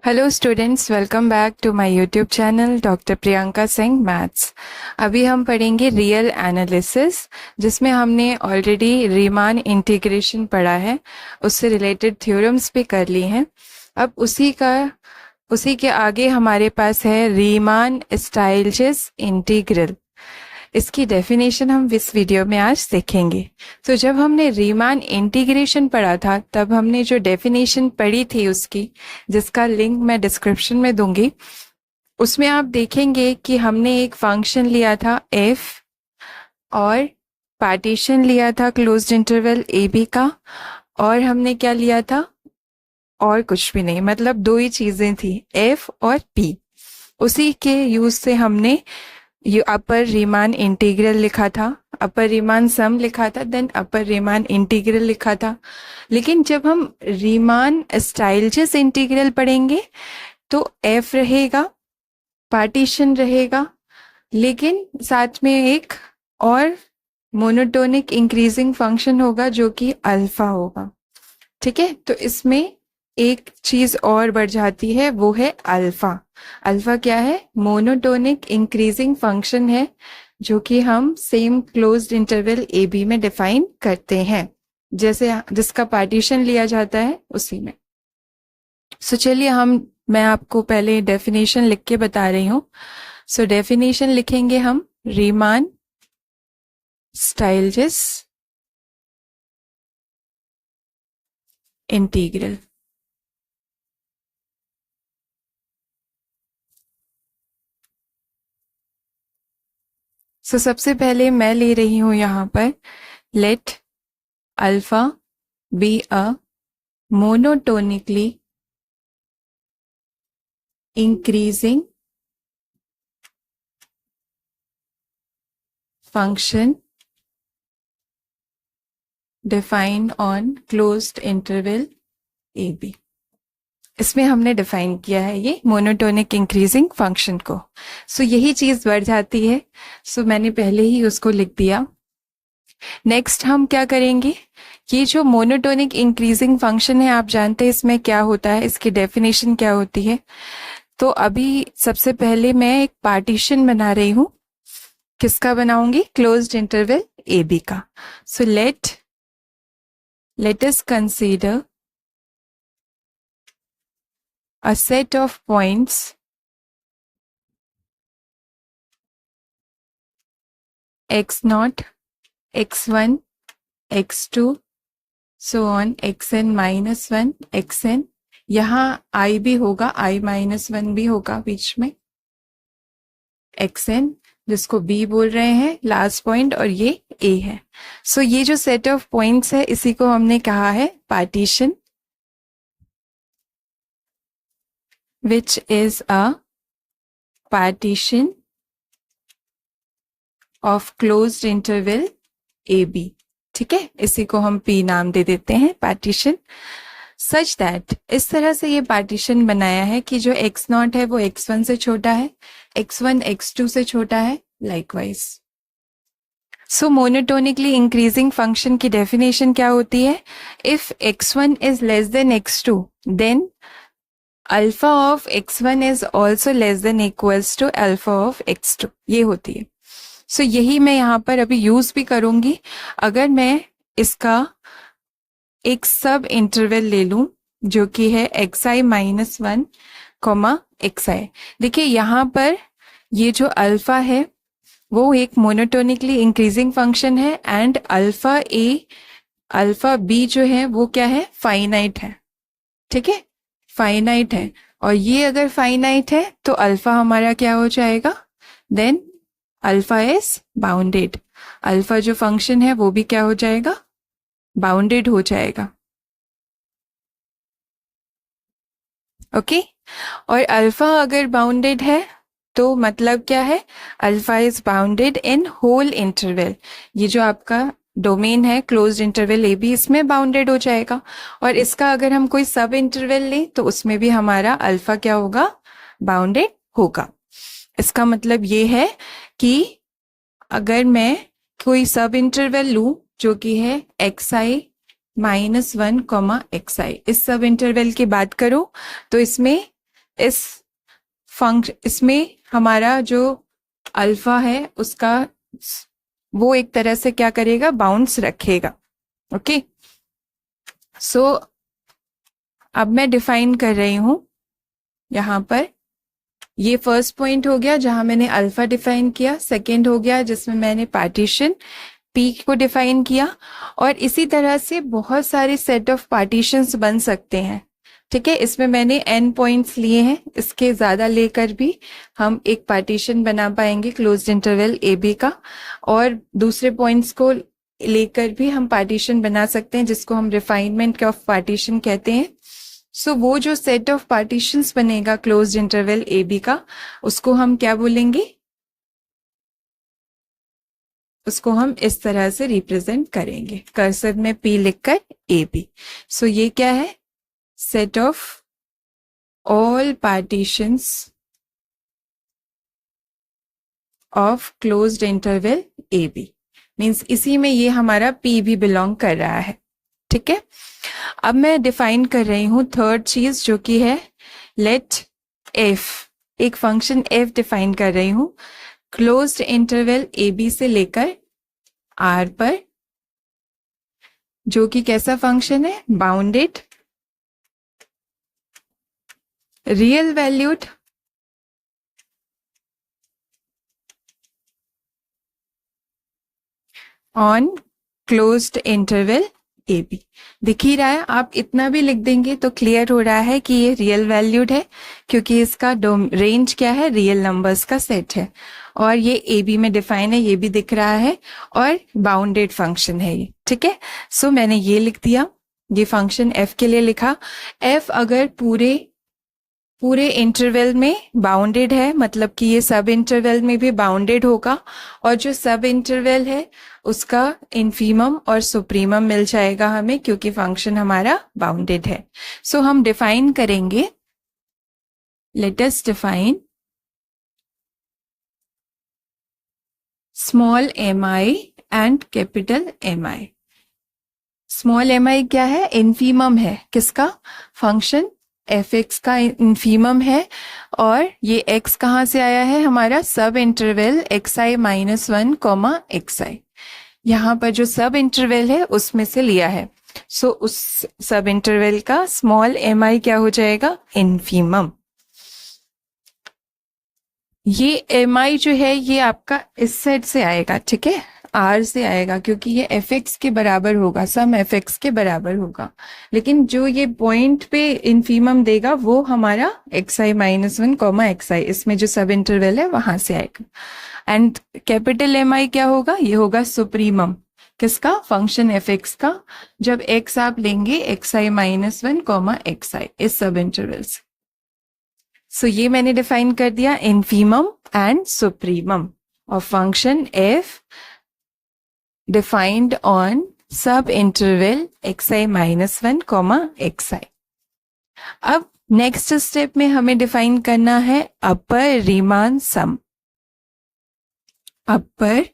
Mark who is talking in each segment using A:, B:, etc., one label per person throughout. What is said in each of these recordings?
A: Hello students, welcome back to my YouTube channel doctor Priyanka Singh maths. अभी हम पढ़ेंगे real analysis, जिसमें हमने ऑलरेडी रीमान इंटीग्रेशन पढ़ा है, उससे रिलेटेड थ्योरम्स भी कर ली हैं। अब उसी के आगे हमारे पास है रीमान स्टाइल्स इंटीग्रल। इसकी डेफिनेशन हम इस वीडियो में आज देखेंगे। तो जब हमने रीमान इंटीग्रेशन पढ़ा था, तब हमने जो डेफिनेशन पढ़ी थी उसकी, जिसका लिंक मैं डिस्क्रिप्शन में दूंगी, उसमें आप देखेंगे कि हमने एक फंक्शन लिया था f और पार्टीशन लिया था क्लोज्ड इंटरवल ए बी का, और हमने क्या लिया था, और कुछ भी नहीं, मतलब दो ही चीजें थी, f और p। उसी के यूज से हमने ये अपर रीमान इंटीग्रल लिखा था, अपर रीमान सम लिखा था, देन अपर रीमान इंटीग्रल लिखा था। लेकिन जब हम रीमान स्टाइल्स इंटीग्रल पढ़ेंगे तो f रहेगा, पार्टीशन रहेगा, लेकिन साथ में एक और मोनोटोनिक इंक्रीजिंग फंक्शन होगा जो कि अल्फा होगा। ठीक है, तो इसमें एक चीज और बढ़ जाती है, वो है अल्फा। अल्फा क्या है? मोनोटोनिक इंक्रीजिंग फंक्शन है, जो कि हम same closed interval A B में डिफाइन करते हैं, जैसे जिसका पार्टीशन लिया जाता है उसी में। सो चलिए मैं आपको पहले डेफिनेशन लिख के बता रही हूँ। सो डेफिनेशन लिखेंगे हम, रीमान स्टाइल्स इंटीग्रल। सबसे पहले मैं ले रही हूं यहां पर, let alpha be a monotonically increasing function defined on closed interval A B. इसमें हमने डिफाइन किया है ये मोनोटोनिक इंक्रीजिंग फंक्शन को। यही चीज बढ़ जाती है, मैंने पहले ही उसको लिख दिया। नेक्स्ट हम क्या करेंगे, ये जो मोनोटोनिक इंक्रीजिंग फंक्शन है, आप जानते हैं इसमें क्या होता है, इसकी डेफिनेशन क्या होती है। तो अभी सबसे पहले मैं एक पार्टीशन बना रही हूं। किसका बनाऊंगी? क्लोज्ड इंटरवल ए बी का। सो let us consider a set of points x0, x1, x2, so on xn minus 1, xn, यहाँ i भी होगा, i minus 1 भी होगा बीच में, xn जिसको b बोल रहे हैं लास्ट पॉइंट, और ये a है। ये जो सेट ऑफ पॉइंट्स है, इसी को हमने कहा है partition, which is a partition of closed interval AB। ठीक है, इसी को हम P नाम दे देते हैं, पार्टीशन। सच दैट इस तरह से ये पार्टीशन बनाया है कि जो x0 है वो x1 से छोटा है, x1 x2 से छोटा है, लाइकवाइज। मोनोटोनिकली इंक्रीजिंग फंक्शन की डेफिनेशन क्या होती है? If x1 is less than x2, then alpha of x1 is also less than equals to alpha of x2, ये होती है। यही मैं यहाँ पर अभी यूज भी करूंगी। अगर मैं इसका एक सब इंटरवल ले लूं, जो कि है xi माइनस 1, xi, देखिए यहाँ पर ये जो अल्फा है वो एक मोनोटोनिकली इंक्रीजिंग फंक्शन है, and alpha A alpha B जो है वो क्या है? फाइनाइट है। ठीक है, फाइनाइट है, और ये अगर फाइनाइट है तो अल्फा हमारा क्या हो जाएगा? Then alpha is bounded. Alpha जो फंक्शन है वो भी क्या हो जाएगा? बाउंडेड हो जाएगा। ओके, और अल्फा अगर बाउंडेड है तो मतलब क्या है? Alpha is bounded in whole interval. ये जो आपका डोमेन है क्लोज्ड इंटरवल ए बी, इसमें बाउंडेड हो जाएगा। और इसका अगर हम कोई सब इंटरवल लें तो उसमें भी हमारा अल्फा क्या होगा? बाउंडेड होगा। इसका मतलब ये है कि अगर मैं कोई सब इंटरवल लूं जो कि है xi माइनस 1, xi, इस सब इंटरवल की बात करूं तो इसमें इसमें हमारा जो अल्फा है उसका वो एक तरह से क्या करेगा, बाउंस रखेगा। ओके, सो अब मैं डिफाइन कर रही हूं यहां पर। ये फर्स्ट पॉइंट हो गया जहां मैंने अल्फा डिफाइन किया। सेकंड हो गया जिसमें मैंने पार्टीशन पी को डिफाइन किया। और इसी तरह से बहुत सारे सेट ऑफ पार्टीशंस बन सकते हैं। ठीक है, इसमें मैंने एन पॉइंट्स लिए हैं, इसके ज्यादा लेकर भी हम एक पार्टीशन बना पाएंगे क्लोज्ड इंटरवल ए बी का, और दूसरे पॉइंट्स को लेकर भी हम पार्टीशन बना सकते हैं जिसको हम रिफाइनमेंट ऑफ पार्टीशन कहते हैं। सो वो जो सेट ऑफ पार्टीशंस बनेगा क्लोज्ड इंटरवल ए बी का, उसको हम क्या बोलेंगे, उसको हम इस तरह से रिप्रेजेंट करेंगे कर्सर में पी लिखकर ए बी। सो ये क्या है, set of all partitions of closed interval A B, means इसी में ये हमारा पी भी बिलोंग कर रहा है। ठीक है, अब मैं डिफाइन कर रही हूं थर्ड चीज जो कि है लेट एफ, एक फंक्शन एफ डिफाइन कर रही हूं क्लोज्ड इंटरवल ए बी से लेकर आर पर, जो कि कैसा फंक्शन है, bounded, real valued, on closed interval A B. दिख ही रहा है, आप इतना भी लिख देंगे तो क्लियर हो रहा है कि ये रियल वैल्यूड है, क्योंकि इसका रेंज क्या है, रियल नंबर्स का सेट है, और ये ए बी में डिफाइन है, ये भी दिख रहा है, और बाउंडेड फंक्शन है ये। ठीक है, सो मैंने ये लिख दिया, ये फंक्शन एफ के लिए लिखा। एफ अगर पूरे इंटरवल में बाउंडेड है, मतलब कि ये सब इंटरवल में भी बाउंडेड होगा, और जो सब इंटरवल है उसका इन्फीमम और सुप्रीमम मिल जाएगा हमें, क्योंकि फंक्शन हमारा बाउंडेड है। सो हम डिफाइन करेंगे, let us define small M I and capital M i. Small M i क्या है, इन्फीमम है, किसका, फंक्शन एफ एक्स का इन्फीमम है, और ये एक्स कहाँ से आया है, हमारा सब interval x I minus one comma x आई, यहाँ पर जो सब इंटरवल है उसमें से लिया है। सो उस सब इंटरवल का स्मॉल एम आई क्या हो जाएगा, इन्फीमम। ये एम आई जो है ये आपका इस साइड से आएगा, ठीक है, आर से आएगा, क्योंकि ये एफ एक्स के बराबर होगा, सम एफ एक्स के बराबर होगा, लेकिन जो ये पॉइंट पे इन्फीमम देगा वो हमारा x I minus one comma x आई, इसमें जो सब इंटरवल है वहां से आएगा। एंड कैपिटल एम आई क्या होगा, ये होगा सुप्रीमम, किसका, फंक्शन एफ एक्स का, जब एक्स आप लेंगे x I minus one comma x आई इस सब इंटरवल से। सो ये मैंने डिफाइन कर दिया infimum and supremum of function F defined on sub interval xi minus 1 comma xi। अब नेक्स्ट स्टेप में हमें डिफाइन करना है अपर रीमान सम। अपर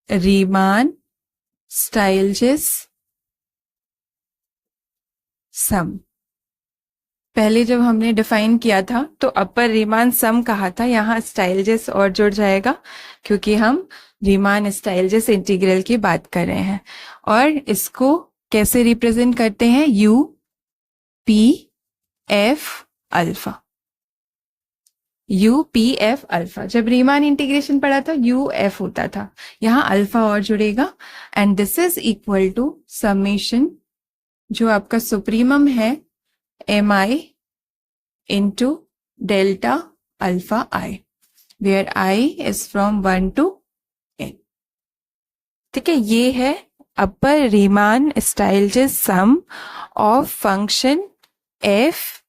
A: रीमान स्टाइलजेस सम। पहले जब हमने डिफाइन किया था तो अपर रीमान सम कहा था, यहाँ स्टाइलजेस और जुड़ जाएगा क्योंकि हम रीमान स्टाइलजेस इंटीग्रल की बात कर रहे हैं। और इसको कैसे रिप्रेजेंट करते हैं, U P F alpha, U P F alpha. जब रीमान इंटीग्रेशन पढ़ा था यू एफ होता था, यहाँ अल्फा और जुड़ेगा, and this is equal to summation जो आपका सुप्रीमम है mi into delta alpha I, where I is from 1 to n। ठीक है, ये है upper Riemann Stieltjes sum of function f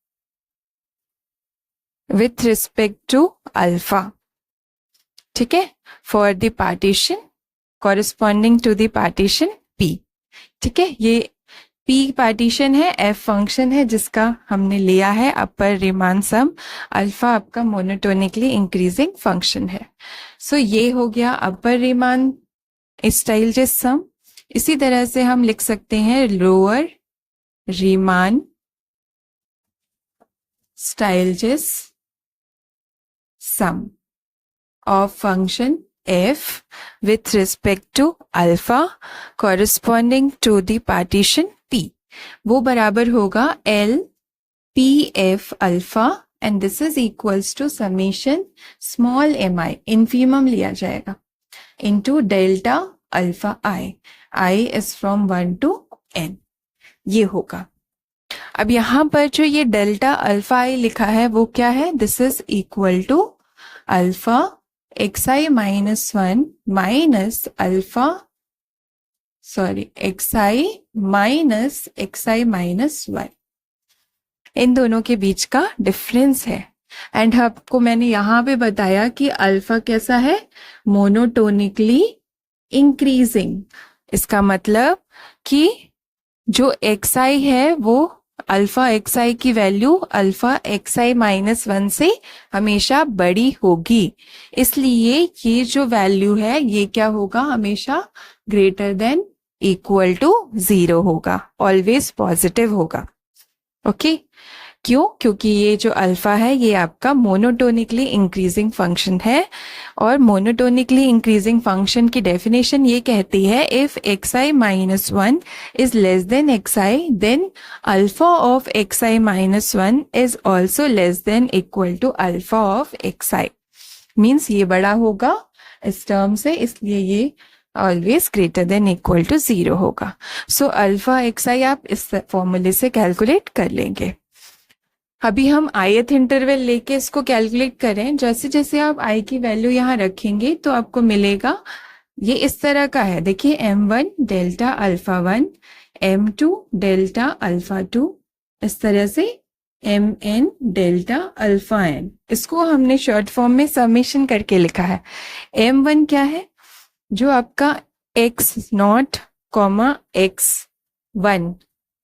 A: with respect to alpha। ठीक है, for the partition corresponding to the partition p। ठीक है, ये P पार्टीशन है, F फंक्शन है जिसका हमने लिया है अपर रीमान सम, अल्फा आपका मोनोटोनिकली इंक्रीजिंग फंक्शन है। सो ये हो गया अपर रीमान स्टाइलजेस सम। इसी तरह से हम लिख सकते हैं lower Riemann Stiles sum of function f with respect to alpha corresponding to the partition p, वो बराबर होगा l p f alpha and this is equals to summation small mi, infimum लिया जाएगा, into delta alpha I is from 1 to n, ये होगा। अब यहां पर जो ये डेल्टा अल्फा आई लिखा है वो क्या है, this is equal to alpha X I minus 1 minus alpha X I minus 1, इन दोनों के बीच का डिफरेंस है। एंड आपको मैंने यहां पे बताया कि अल्फा कैसा है, मोनोटोनिकली इंक्रीजिंग, इसका मतलब कि जो एक्स आई है वो अल्फा एक्स आई की value alpha X I minus 1 से हमेशा बड़ी होगी, इसलिए ये जो वैल्यू है ये क्या होगा, हमेशा ग्रेटर देन इक्वल टू 0 होगा, ऑलवेज पॉजिटिव होगा। ओके क्यों, क्योंकि ये जो अल्फा है ये आपका मोनोटोनिकली इंक्रीजिंग फंक्शन है, और मोनोटोनिकली इंक्रीजिंग फंक्शन की डेफिनेशन ये कहती है if X I minus 1 is less than X I then alpha of X I minus 1 is also less than equal to alpha of X I, means ये बड़ा होगा इस टर्म से, इसलिए ये always greater than equal to 0 होगा। So alpha X आई आप इस फॉर्मूले से कैलकुलेट कर लेंगे। अभी हम ith इंटरवल लेके इसको कैलकुलेट करें, जैसे जैसे आप i की वैल्यू यहाँ रखेंगे तो आपको मिलेगा ये इस तरह का है, देखिए m1 delta alpha 1, m2 delta alpha 2, इस तरह से mn डेल्टा अल्फा n, इसको हमने शॉर्ट फॉर्म में समेशन करके लिखा है। m1 क्या है, जो आपका x0 x1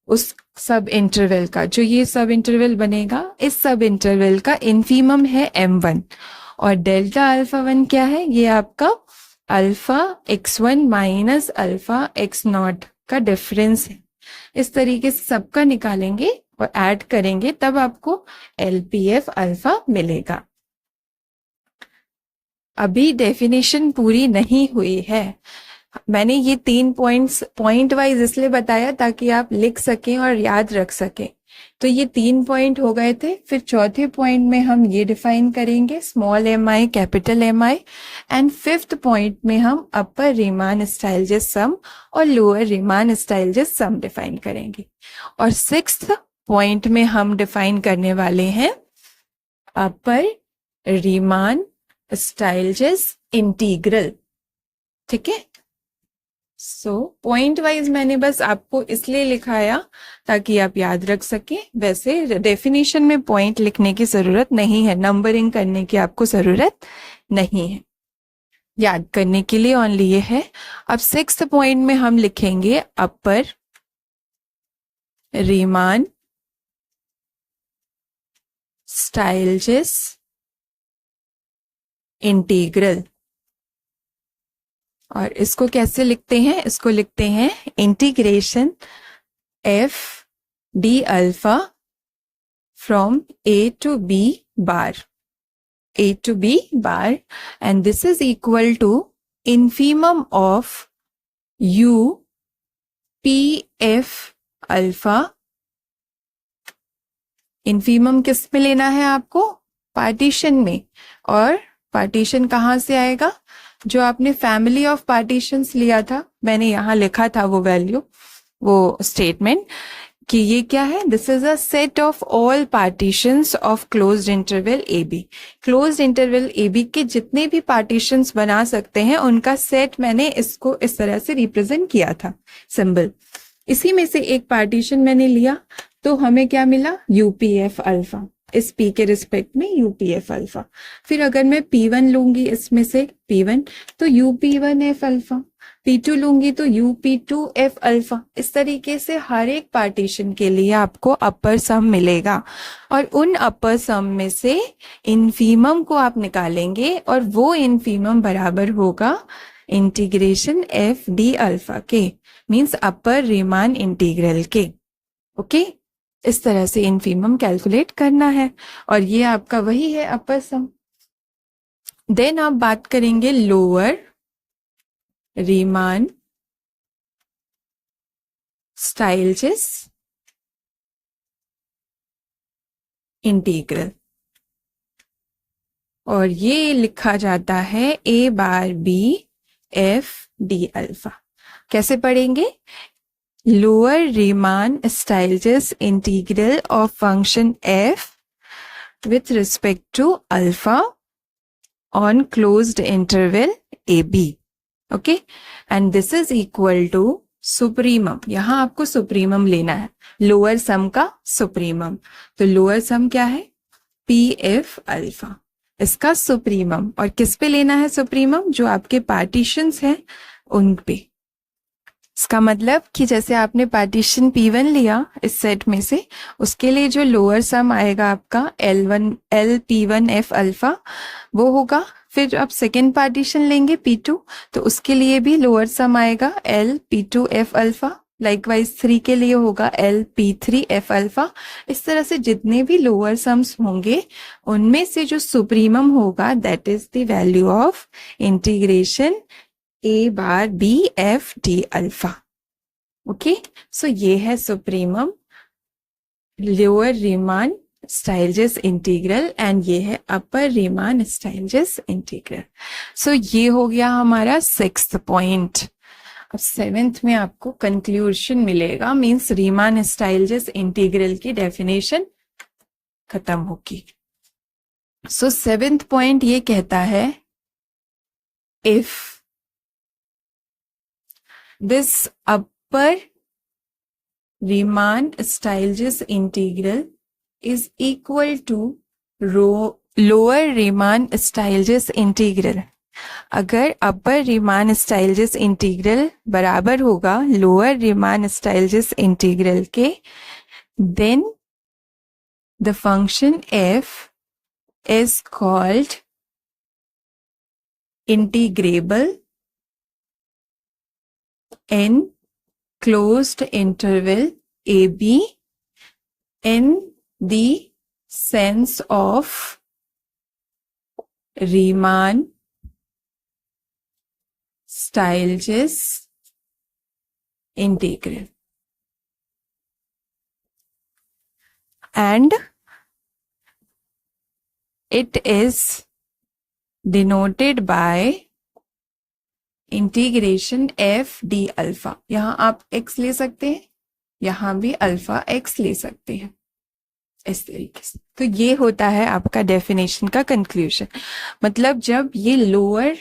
A: उस सब इंटरवल का, जो ये सब इंटरवल बनेगा इस सब इंटरवल का इन्फीमम है m1, और डेल्टा अल्फा 1 क्या है, ये आपका alpha x1 minus alpha x0 का डिफरेंस है। इस तरीके से सबका निकालेंगे और ऐड करेंगे तब आपको LPF अल्फा मिलेगा। अभी डेफिनेशन पूरी नहीं हुई है, मैंने ये 3 पॉइंट्स पॉइंट वाइज इसलिए बताया ताकि आप लिख सकें और याद रख सकें। तो ये 3 पॉइंट हो गए थे, फिर चौथे पॉइंट में हम ये डिफाइन करेंगे small M I capital M I, and fifth point में हम अपर रीमान स्टाइलजेस सम और lower Riemann Stieltjes sum define करेंगे, और सिक्स्थ पॉइंट में हम डिफाइन करने वाले हैं अपर रीमान स्टाइलजेस इंटीग्रल। ठीक है, सो पॉइंट वाइज मैंने बस आपको इसलिए लिखाया ताकि आप याद रख सकें, वैसे डेफिनेशन में पॉइंट लिखने की जरूरत नहीं है, नंबरिंग करने की आपको जरूरत नहीं है, याद करने के लिए ओनली ये है। अब सिक्स्थ पॉइंट में हम लिखेंगे अपर रीमान स्टाइलजेस इंटीग्रल, और इसको कैसे लिखते हैं, इसको लिखते हैं integration f d alpha from a to b bar and this is equal to infimum of u p f alpha. infimum किस में लेना है आपको, पार्टीशन में, और पार्टीशन कहाँ से आएगा, जो आपने फैमिली ऑफ पार्टीशंस लिया था, मैंने यहाँ लिखा था वो वैल्यू, वो स्टेटमेंट कि ये क्या है, this is a set of all partitions of closed interval A B. Closed interval A B के जितने भी पार्टीशंस बना सकते हैं उनका सेट मैंने इसको इस तरह से रिप्रेजेंट किया था सिंबल। इसी में से एक पार्टीशन मैंने लिया तो हमें क्या मिला, यूपीएफ अल्फा, इस पी के रिस्पेक्ट में यूपीएफ अल्फा। फिर अगर मैं P1 लूंगी इसमें से P1 तो UP1F अल्फा, P2 लूंगी तो UP2F अल्फा। इस तरीके से हर एक पार्टीशन के लिए आपको अपर सम मिलेगा, और उन अपर सम में से इनफीमम को आप निकालेंगे, और वो इनफीमम बराबर होगा इंटीग्रेशन F D अल्फा के, मीन्स अपर रीमान इंटीग्रल के। ओके इस तरह से इनफीमम कैलकुलेट करना है और ये आपका वही है अपर सम। देन आप बात करेंगे लोअर रीमान स्टाइल्स इंटीग्रल, और ये लिखा जाता है a bar b f d alpha. कैसे पढ़ेंगे? Lower Riemann Stieltjes integral of function f with respect to alpha on closed interval ab, okay, and this is equal to supremum. यहां आपको supremum लेना है, लोअर सम का supremum. तो lower sum क्या है? पी एफ अल्फा, इसका supremum. और किस पे लेना है सुप्रीमम? जो आपके पार्टीशंस हैं उन पे। इसका मतलब कि जैसे आपने पार्टीशन P1 लिया इस सेट में से, उसके लिए जो लोअर सम आएगा आपका L P1 F अल्फा वो होगा। फिर आप सेकेंड पार्टीशन लेंगे P2, तो उसके लिए भी लोअर सम आएगा L P2 F alpha. Likewise 3 के लिए होगा L P3 F अल्फा। इस तरह से जितने भी लोअर सम्स होंगे उनमें से जो सुप्रीमम होगा that is the value of integration a bar b f d alpha. Okay, so ये है supremum lower Riemann Stieltjes integral and ये है upper Riemann Stieltjes integral. So ये हो गया हमारा 6th पॉइंट। अब 7th में आपको कंक्लूजन मिलेगा, मींस रीमान स्टाइल्स इंटीग्रल की डेफिनेशन खत्म होगी। सो 7th पॉइंट ये कहता है if this upper Riemann Stieltjes integral is equal to lower Riemann Stieltjes integral, अगर अपर रीमान स्टाइल्स इंटीग्रल बराबर होगा लोअर रीमान स्टाइल्स इंटीग्रल के, then the function f is called integrable in closed interval AB in the sense of Riemann Stieltjes integral, and it is denoted by integration F D alpha. यहां आप x ले सकते हैं, यहां भी alpha x ले सकते हैं, इस तरीके से। तो ये होता है आपका डेफिनेशन का कंक्लूजन। मतलब जब ये lower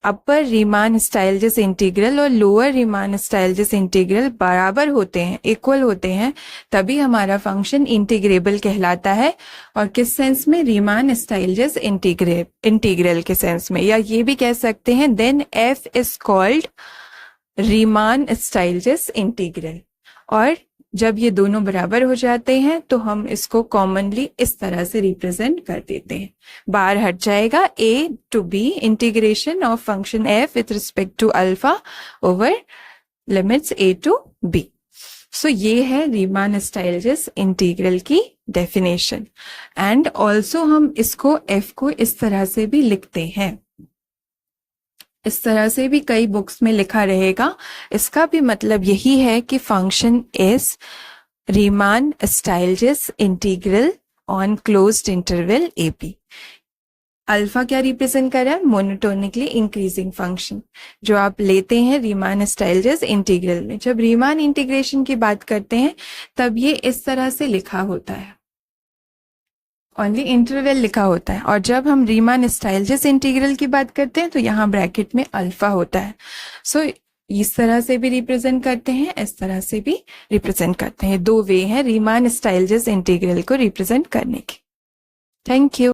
A: upper Riemann Stieltjes integral और लोअर रीमान स्टाइल्स इंटीग्रल बराबर होते हैं, इक्वल होते हैं, तभी हमारा फंक्शन इंटीग्रेबल कहलाता है। और किस सेंस में? रीमान स्टाइल्स इंटीग्रल के सेंस में। या ये भी कह सकते हैं then F is called Riemann Stieltjes integral. और जब ये दोनों बराबर हो जाते हैं तो हम इसको कॉमनली इस तरह से रिप्रेजेंट कर देते हैं, बाहर हट जाएगा a to b integration of function f with respect to alpha over limits a to b। So ये है रीमान स्टाइल्स इंटीग्रल की डेफिनेशन। एंड ऑल्सो हम इसको f को इस तरह से भी लिखते हैं, इस तरह से भी कई बुक्स में लिखा रहेगा। इसका भी मतलब यही है कि function is Riemann Stieltjes integral on closed interval A B. Alpha क्या रिप्रेजेंट कर रहा है? मोनोटोनिकली इंक्रीजिंग फंक्शन जो आप लेते हैं रीमान स्टाइल्स इंटीग्रल में। जब रीमान इंटीग्रेशन की बात करते हैं तब ये इस तरह से लिखा होता है, ओनली इंटरवल लिखा होता है। और जब हम रीमान स्टाइल्स इंटीग्रल की बात करते हैं तो यहाँ ब्रैकेट में अल्फा होता है। सो इस तरह से भी रिप्रेजेंट करते हैं, इस तरह से भी रिप्रेजेंट करते हैं। दो वे हैं रीमान स्टाइल्स इंटीग्रल को रिप्रेजेंट करने के। Thank you.